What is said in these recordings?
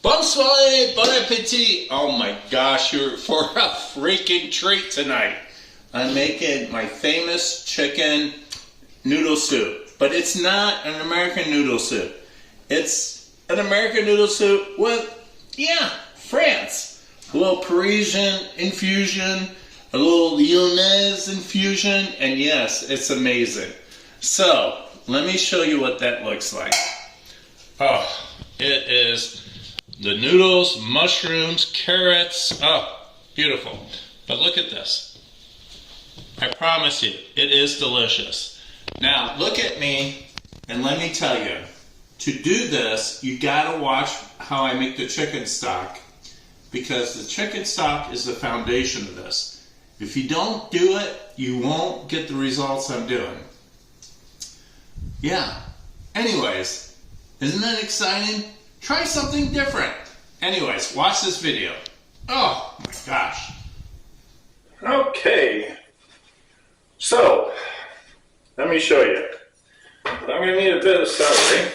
Bonsoir, bon appetit. Oh my gosh, you're for a freaking treat tonight. I'm making my famous chicken noodle soup, but it's not an American noodle soup. It's an American noodle soup with, France. A little Parisian infusion, a little Lyonnaise infusion, and yes, it's amazing. So, let me show you what that looks like. Oh, it is the noodles, mushrooms, carrots. Oh, beautiful. But look at this. I promise you, it is delicious. Now, look at me, and let me tell you, to do this, you gotta watch how I make the chicken stock, because the chicken stock is the foundation of this. If you don't do it, you won't get the results I'm doing. Yeah. Anyways, isn't that exciting? Try something different. Anyways, watch this video. Oh my gosh. Okay. So, let me show you. I'm going to need a bit of celery.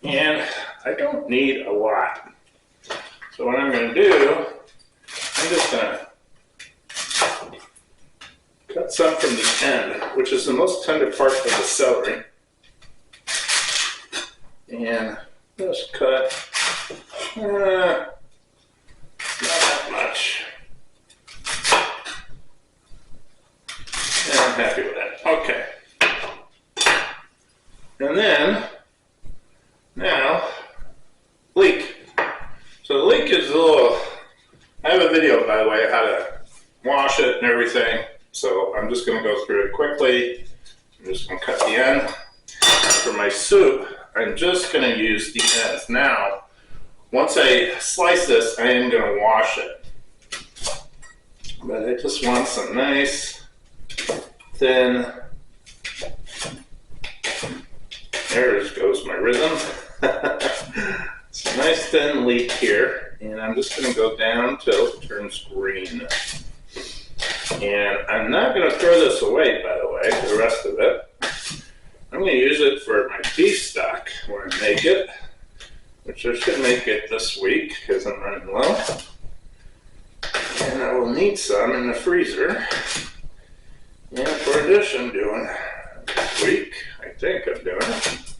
And I don't need a lot. So what I'm going to do, I'm just going to cut some from the end, which is the most tender part of the celery. And just cut, not that much. And I'm happy with that. Okay. And then, now, leek. So the leek is a little, I have a video, by the way, how to wash it and everything. So I'm just going to go through it quickly. I'm just going to cut the end. For my soup, I'm just going to use the ends. Now, once I slice this, I am going to wash it. But I just want some nice, thin, there goes my rhythm. Some nice thin leek here. And I'm just going to go down till it turns green. And I'm not going to throw this away, by the way, the rest of it. I'm going to use it for my beef stock when I make it, which I should make it this week because I'm running low. And I will need some in the freezer. And for a dish I'm doing this week, I think I'm doing it.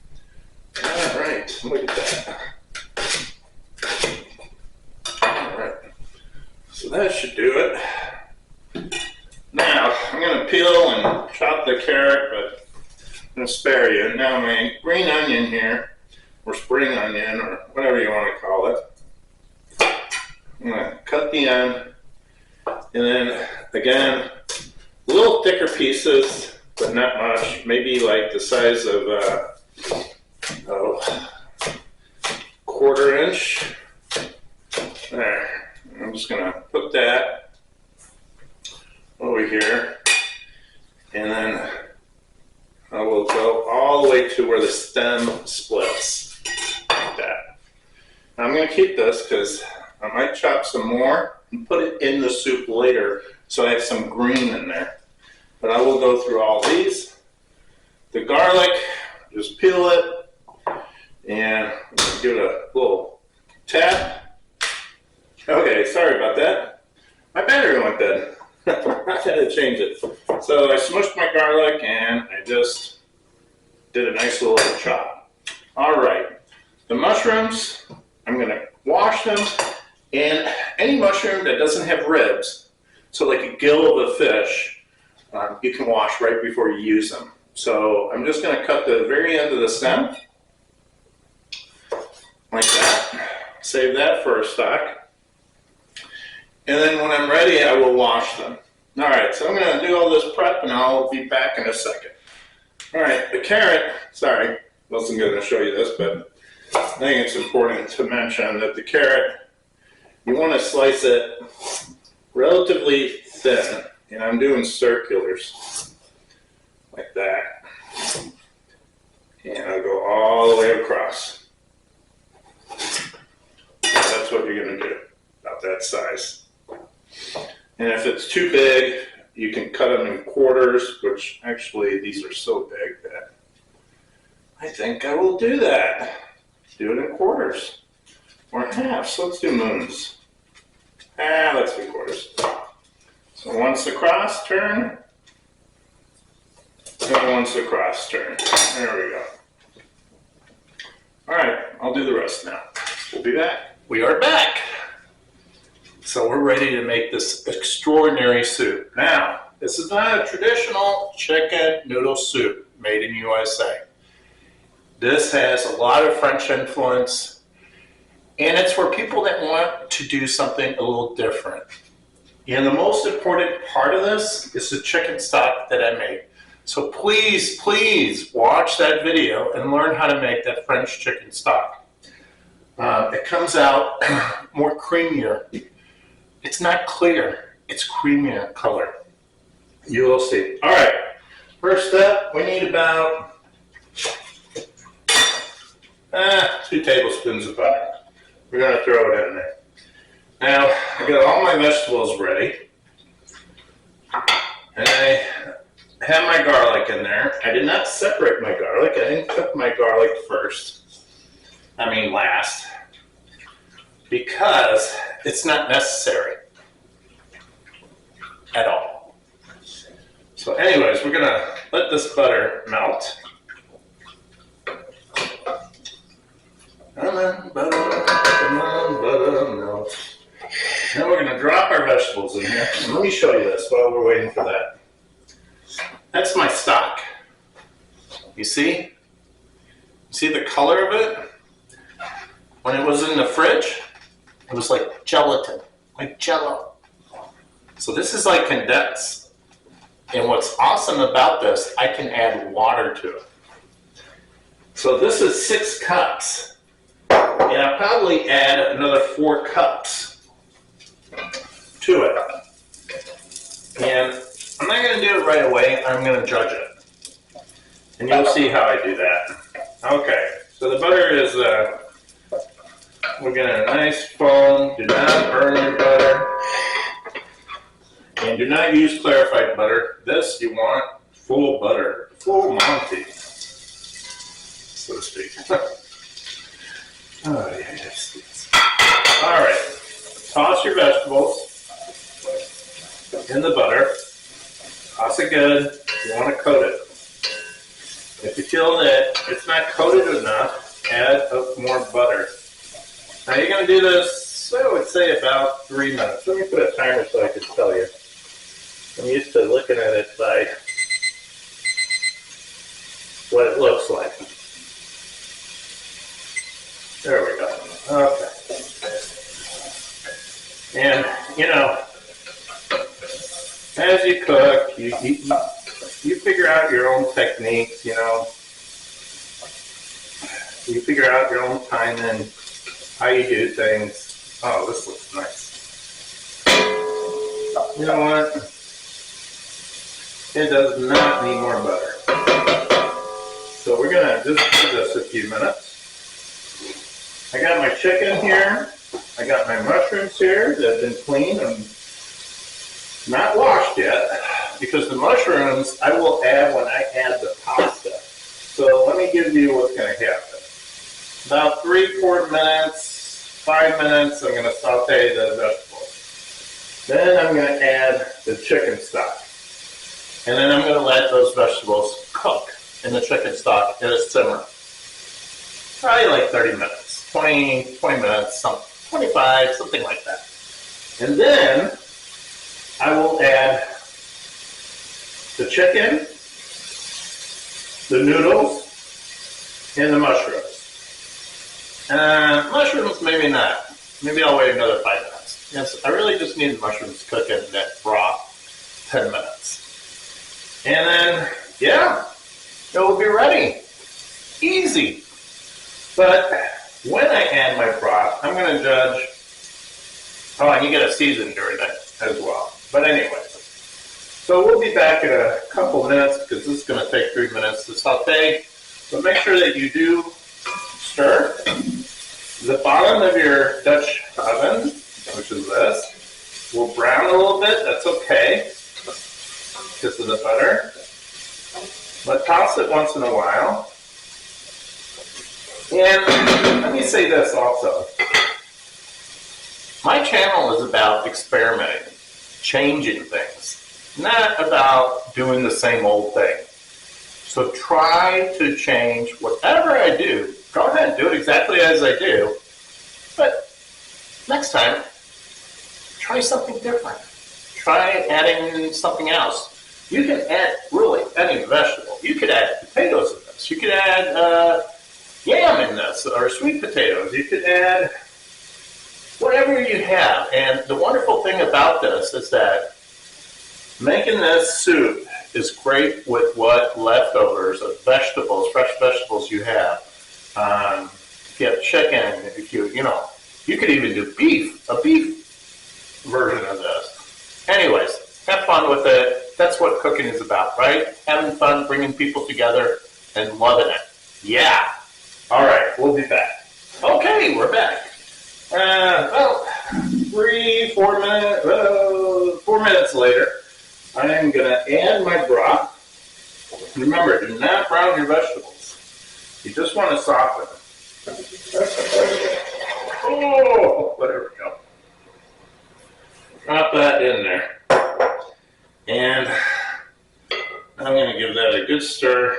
Alright, look at that. Alright, so that should do it. Now, I'm going to peel and chop the carrot, but I'm going to spare you. Now my green onion here, or spring onion, or whatever you want to call it. I'm going to cut the end, and then, again, a little thicker pieces, but not much. Maybe like the size of quarter inch. There. I'm just going to put that over here, and then I will go all the way to where the stem splits, like that. Now I'm going to keep this because I might chop some more and put it in the soup later so I have some green in there. But I will go through all these. The garlic, just peel it, and give it a little tap. Okay, sorry about that. My battery went dead. I had to change it. So I smushed my garlic and I just did a nice little chop. All right, the mushrooms, I'm going to wash them, and any mushroom that doesn't have ribs, so like a gill of a fish, you can wash right before you use them. So I'm just going to cut the very end of the stem, like that. Save that for a stock. And then when I'm ready, I will wash them. All right, so I'm going to do all this prep, and I'll be back in a second. All right, the carrot, sorry, wasn't going to show you this, but I think it's important to mention that the carrot, you want to slice it relatively thin, and I'm doing circulars, like that. And I'll go all the way across. That's what you're going to do, about that size. And if it's too big, you can cut them in quarters, which actually these are so big that I think I will do that. Do it in quarters. or halves. Let's do moons. Let's do quarters. So once across, turn. And once across, turn. There we go. All right, I'll do the rest now. We'll be back. We are back. So we're ready to make this extraordinary soup. Now, this is not a traditional chicken noodle soup made in USA. This has a lot of French influence, and it's for people that want to do something a little different. And the most important part of this is the chicken stock that I made. So please, please watch that video and learn how to make that French chicken stock. It comes out more creamier. It's not clear, it's creamier color. You will see. All right, first step, we need about 2 tablespoons of butter. We're gonna throw it in there. Now, I got all my vegetables ready. And I have my garlic in there. I did not separate my garlic. I didn't cook my garlic last, because it's not necessary at all. So anyways, we're gonna let this butter melt. Come on, butter, melt. Now we're gonna drop our vegetables in here. And let me show you this while we're waiting for that. That's my stock. You see? See the color of it? When it was in the fridge, it was like gelatin, like Jell-O. So this is like condensed. And what's awesome about this, I can add water to it. So this is 6 cups. And I'll probably add another 4 cups to it. And I'm not going to do it right away. I'm going to judge it. And you'll see how I do that. Okay, so the butter is, we're getting a nice foam. Do not burn your butter. And do not use clarified butter. This you want full butter, full Monty, so to speak. Oh, yes. All right, toss your vegetables in the butter. Toss it good. You want to coat it. If you feel that it's not coated enough, add more butter. Now you're going to do this, I would say about 3 minutes. Let me put a timer so I can tell you. I'm used to looking at it by what it looks like. There we go. Okay. And, you know, as you cook, you figure out your own techniques, you know. You figure out your own timing, how you do things. Oh, this looks nice. You know what? It does not need more butter. So we're gonna just do this a few minutes. I got my chicken here. I got my mushrooms here that have been cleaned and not washed yet, because the mushrooms I will add when I add the pasta. So let me give you what's gonna happen. About 3-4 minutes, 5 minutes, I'm gonna saute the vegetables. Then I'm gonna add the chicken stock. And then I'm going to let those vegetables cook in the chicken stock at a simmer. Probably like 30 minutes, 20 minutes, 25, something like that. And then I will add the chicken, the noodles, and the mushrooms. Mushrooms, maybe not. Maybe I'll wait another 5 minutes. Yes, I really just need the mushrooms to cook in that broth 10 minutes. And then, yeah, it will be ready. Easy. But when I add my broth, I'm going to judge. Oh, and you get a season during that as well. But anyway, so we'll be back in a couple minutes, because this is going to take 3 minutes to saute. But make sure that you do stir. The bottom of your Dutch oven, which is this, will brown a little bit. That's okay, because of the butter. But toss it once in a while. And let me say this also. My channel is about experimenting, changing things, not about doing the same old thing. So try to change whatever I do. Go ahead, do it exactly as I do. But next time, try something different. Try adding something else. You can add really any vegetable. You could add potatoes in this. You could add yam in this, or sweet potatoes. You could add whatever you have. And the wonderful thing about this is that making this soup is great with what leftovers of vegetables, fresh vegetables you have. If you have chicken, if you could even do beef, a beef version of this. Anyways, have fun with it. That's what cooking is about, right? Having fun, bringing people together, and loving it. Yeah. All right, we'll be back. Okay, we're back. Well, 4 minutes later, I am going to add my broth. Remember, do not brown your vegetables. You just want to soften them. Oh, there we go. Drop that in there. And I'm going to give that a good stir.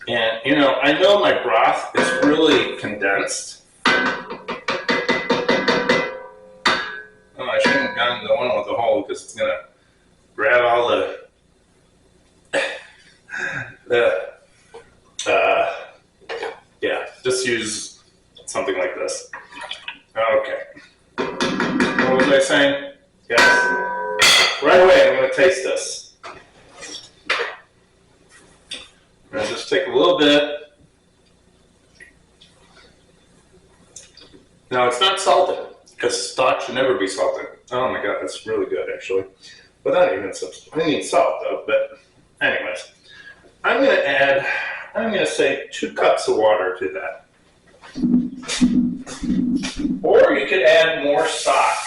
And, I know my broth is really condensed. Oh, I shouldn't have gotten the one with the hole because it's going to grab all yeah, just use something like this. Okay. What was I saying? Yes. Right away, I'm going to taste this. I'm going to just take a little bit. Now, it's not salted, because stock should never be salted. Oh my god, that's really good, actually. Without even substitute. I need salt, though, but anyways. I'm going to say 2 cups of water to that. Or you could add more stock.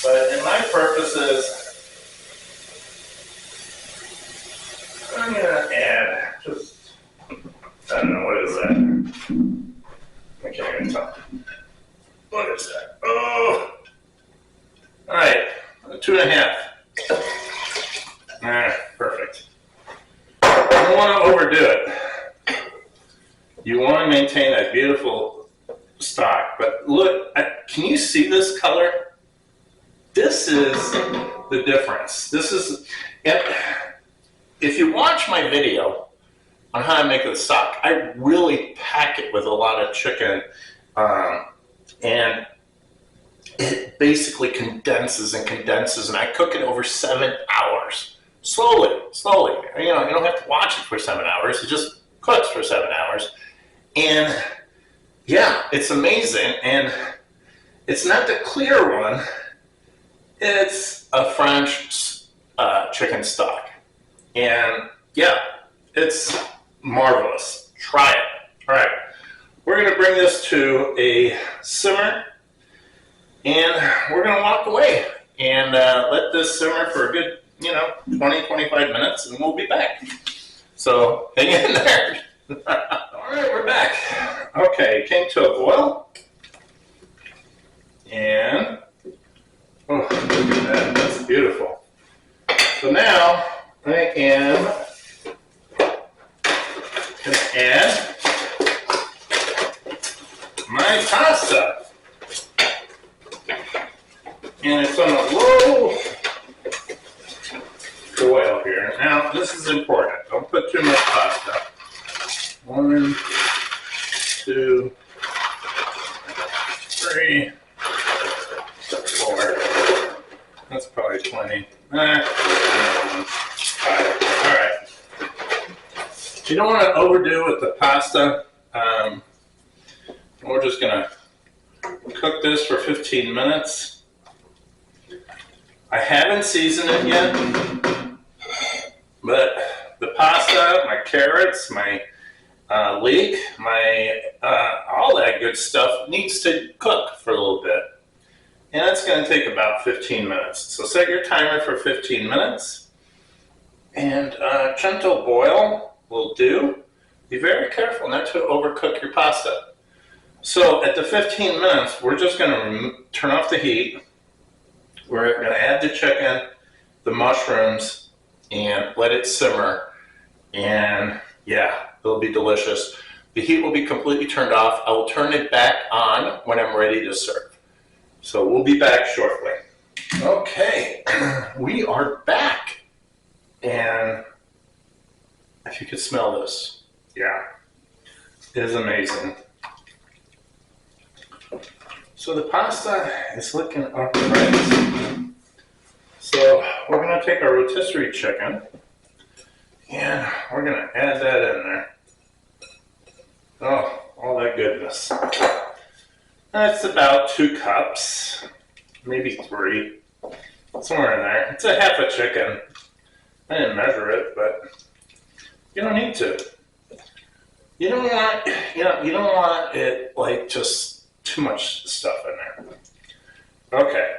But in my purposes, I'm going to add just, I don't know, what is that? I can't even tell. What is that? Oh! Alright, 2.5. Alright, perfect. You don't want to overdo it. You want to maintain that beautiful stock. But look, can you see this color? This is the difference. This is, if you watch my video on how to make the stock, I really pack it with a lot of chicken, and it basically condenses and condenses, and I cook it over 7 hours. Slowly. You don't have to watch it for 7 hours. It just cooks for 7 hours. And yeah, it's amazing. And it's not the clear one. It's a French chicken stock. And yeah, it's marvelous. Try it. All right. We're going to bring this to a simmer. And we're going to walk away and let this simmer for a good 20, 25 minutes, and we'll be back. So hang in there. All right, we're back. Okay, it came to a boil. And, oh, look at that. That's beautiful. So now I am going to add my pasta. And it's on a low boil here. Now, this is important. Don't put too much pasta. 1, 2, 3, 4. That's probably 20. 5. All right. You don't want to overdo with the pasta. We're just going to cook this for 15 minutes. I haven't seasoned it yet, but the pasta, my carrots, my leek, my all that good stuff needs to cook for a little bit. And that's going to take about 15 minutes. So set your timer for 15 minutes. And gentle boil will do. Be very careful not to overcook your pasta. So at the 15 minutes, we're just going to turn off the heat. We're going to add the chicken, the mushrooms, and let it simmer. And yeah, it'll be delicious. The heat will be completely turned off. I will turn it back on when I'm ready to serve. So we'll be back shortly. Okay, we are back. And if you could smell this, yeah, it is amazing. So the pasta is looking alright. So we're going to take our rotisserie chicken and we're going to add that in there. Oh, all that goodness. That's about 2 cups, maybe 3, somewhere in there. It's a half a chicken. I didn't measure it, but you don't need to. You don't want it like just too much stuff in there. Okay.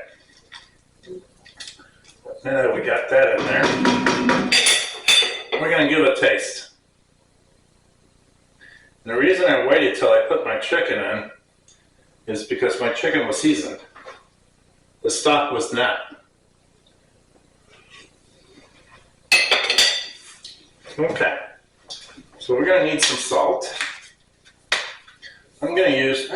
Now that we got that in there, we're going to give it a taste. And the reason I waited till I put my chicken in is because my chicken was seasoned. The stock was not. Okay. So we're going to need some salt. I'm going to use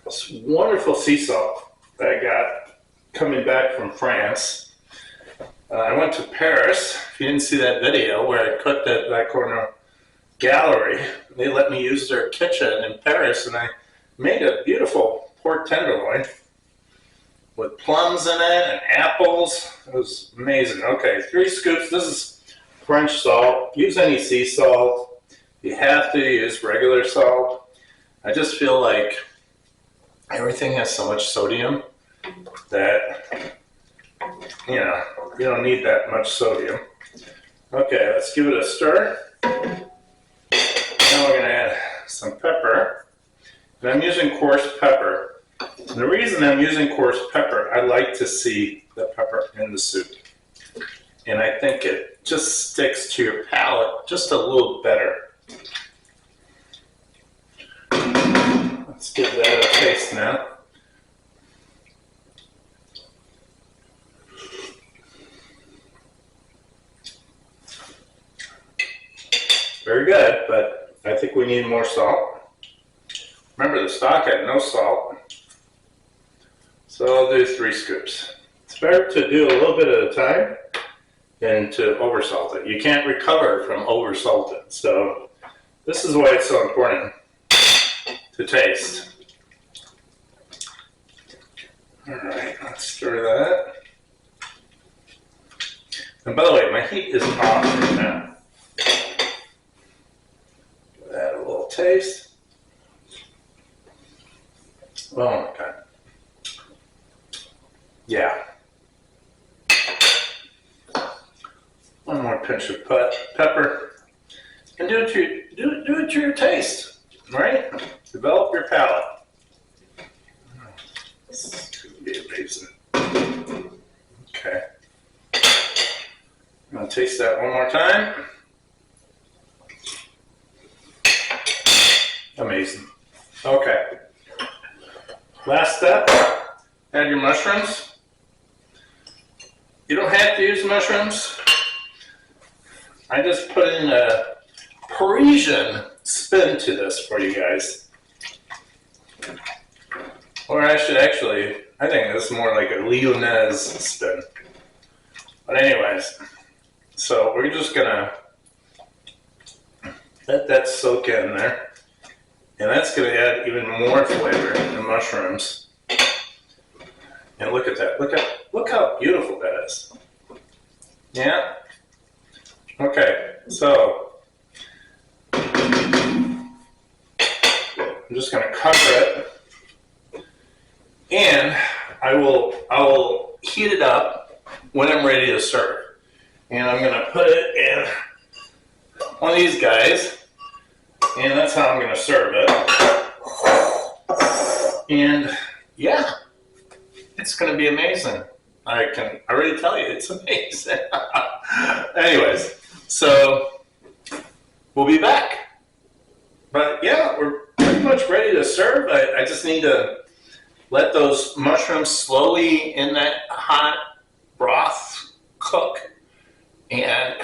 this wonderful sea salt that I got coming back from France. I went to Paris. If you didn't see that video where I cooked at that corner gallery, they let me use their kitchen in Paris, and I made a beautiful pork tenderloin with plums in it and apples. It was amazing. Okay, 3 scoops. This is French salt. Use any sea salt. You have to use regular salt. I just feel like everything has so much sodium that, you know, you don't need that much sodium. Okay, let's give it a stir. Now we're going to add some pepper. And I'm using coarse pepper. And the reason I'm using coarse pepper, I like to see the pepper in the soup. And I think it just sticks to your palate just a little better. Let's give that a taste now. Very good, but I think we need more salt. Remember, the stock had no salt, so I'll do 3 scoops. It's better to do a little bit at a time than to oversalt it. You can't recover from oversalted, so this is why it's so important to taste. All right, let's stir that. And by the way, my heat is off right now. Add a little taste. Oh my God. Yeah. One more pinch of pepper. And do it to your taste, right? Develop your palate. This could be amazing. Okay. I'm going to taste that one more time. Amazing. Okay. Last step, add your mushrooms. You don't have to use mushrooms. I just put in a Parisian spin to this for you guys. Or I should actually, I think this is more like a Lyonnaise spin. But anyways, so we're just gonna let that soak in there. And that's going to add even more flavor to mushrooms. And look at that. Look how beautiful that is. Yeah? Okay, so I'm just going to cover it. And I will heat it up when I'm ready to serve. And I'm going to put it in one of these guys. And that's how I'm going to serve it. And yeah, it's going to be amazing. I can already tell you it's amazing. Anyways, so we'll be back. But yeah, we're pretty much ready to serve. I just need to let those mushrooms slowly in that hot broth cook. And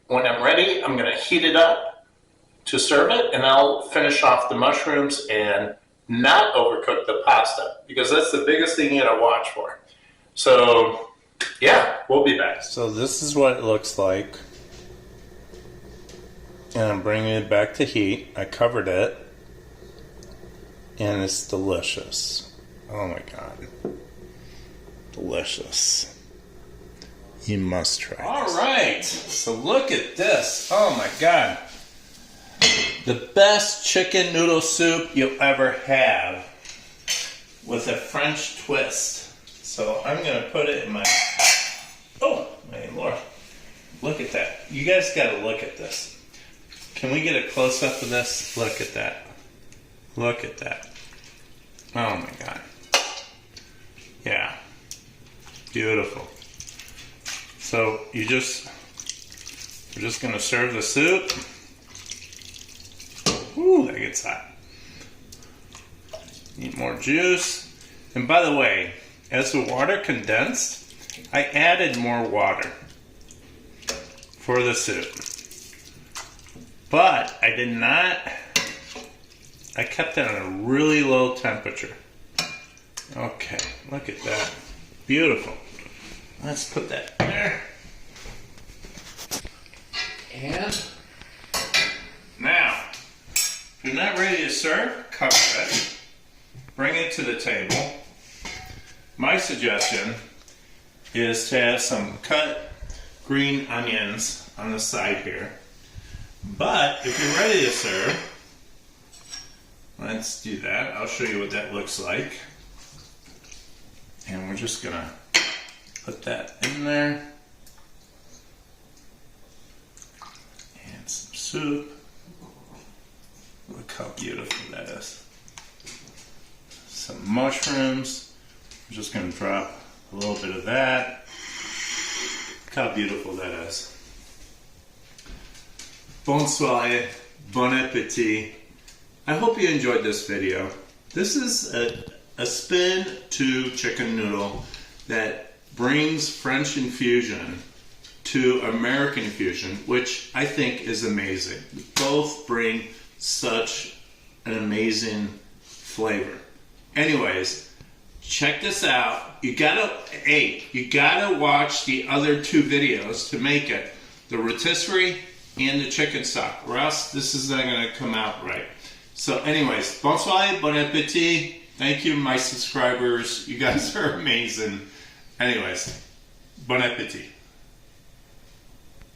when I'm ready, I'm going to heat it up to serve it, and I'll finish off the mushrooms and not overcook the pasta, because that's the biggest thing you gotta watch for. So yeah, we'll be back. So this is what it looks like. And I'm bringing it back to heat. I covered it. And it's delicious. Oh my God. Delicious. You must try this. All right, so look at this. Oh my God. The best chicken noodle soup you'll ever have with a French twist. So I'm going to put it in my... Oh, my Lord. Look at that. You guys got to look at this. Can we get a close-up of this? Look at that. Look at that. Oh, my God. Yeah. Beautiful. So we're just going to serve the soup. Ooh, that gets hot. Need more juice. And by the way, as the water condensed, I added more water for the soup. But I did not, I kept it on a really low temperature. Okay, look at that. Beautiful. Let's put that there. And now, if you're not ready to serve, cover it. Bring it to the table. My suggestion is to have some cut green onions on the side here. But if you're ready to serve, let's do that. I'll show you what that looks like. And we're just gonna put that in there. And some soup. Look how beautiful that is. Some mushrooms. I'm just going to drop a little bit of that. Look how beautiful that is. Bonsoir, bon appetit. I hope you enjoyed this video. This is a spin to chicken noodle that brings French infusion to American infusion, which I think is amazing. Both bring such an amazing flavor. Anyways, check this out. You gotta watch the other two videos to make it. The rotisserie and the chicken stock, or else this is not gonna come out right. So anyways, bonsoir, bon appetit. Thank you, my subscribers. You guys are amazing. Anyways, bon appetit.